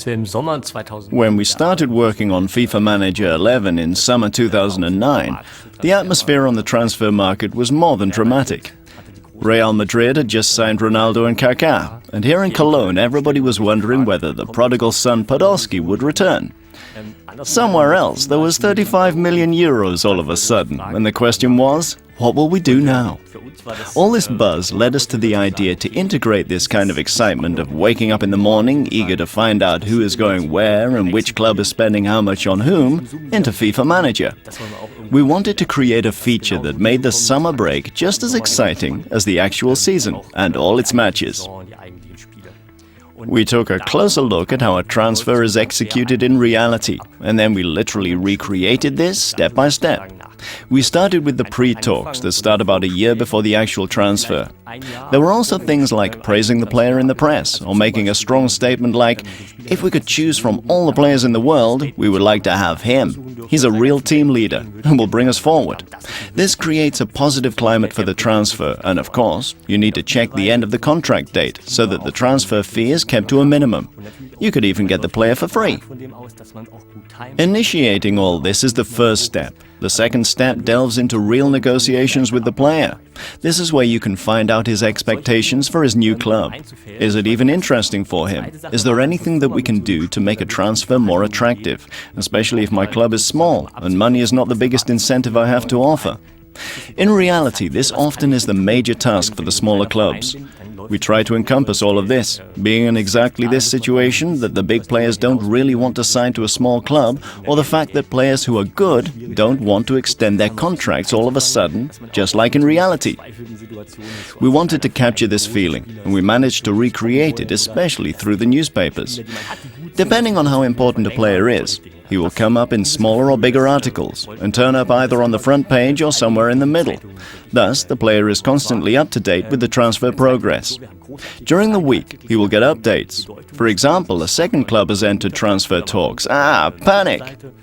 When we started working on FIFA Manager 11 in summer 2009, the atmosphere on the transfer market was more than dramatic. Real Madrid had just signed Ronaldo and Kaká, and here in Cologne everybody was wondering whether the prodigal son Podolski would return. Somewhere else there was 35 million euros all of a sudden, and the question was, what will we do now? All this buzz led us to the idea to integrate this kind of excitement of waking up in the morning, eager to find out who is going where and which club is spending how much on whom, into FIFA Manager. We wanted to create a feature that made the summer break just as exciting as the actual season and all its matches. We took a closer look at how a transfer is executed in reality, and then we literally recreated this step by step. We started with the pre-talks that start about a year before the actual transfer. There were also things like praising the player in the press, or making a strong statement like, if we could choose from all the players in the world, we would like to have him. He's a real team leader and will bring us forward. This creates a positive climate for the transfer, and of course, you need to check the end of the contract date so that the transfer fee is kept to a minimum. You could even get the player for free. Initiating all this is the first step. The second step delves into real negotiations with the player. This is where you can find out his expectations for his new club. Is it even interesting for him? Is there anything that we can do to make a transfer more attractive, especially if my club is small and money is not the biggest incentive I have to offer? In reality, this often is the major task for the smaller clubs. We try to encompass all of this, being in exactly this situation that the big players don't really want to sign to a small club, or the fact that players who are good don't want to extend their contracts all of a sudden, just like in reality. We wanted to capture this feeling, and we managed to recreate it, especially through the newspapers. Depending on how important a player is, he will come up in smaller or bigger articles and turn up either on the front page or somewhere in the middle. Thus, the player is constantly up to date with the transfer progress. During the week, he will get updates. For example, a second club has entered transfer talks. Panic!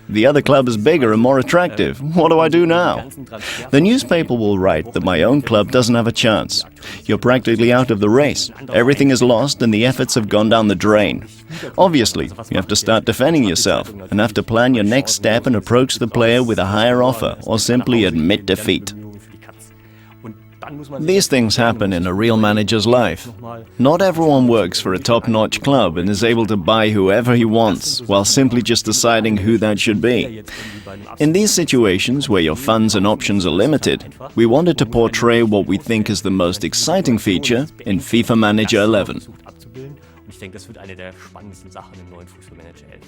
The other club is bigger and more attractive. What do I do now? The newspaper will write that my own club doesn't have a chance. You're practically out of the race. Everything is lost and the efforts have gone down the drain. Obviously, you have to start defending yourself and have to plan your next step and approach the player with a higher offer or simply admit defeat. These things happen in a real manager's life. Not everyone works for a top-notch club and is able to buy whoever he wants, while simply just deciding who that should be. In these situations, where your funds and options are limited, we wanted to portray what we think is the most exciting feature in FIFA Manager 11. Ich denke, das wird eine der spannendsten Sachen im neuen Fußball Manager 11.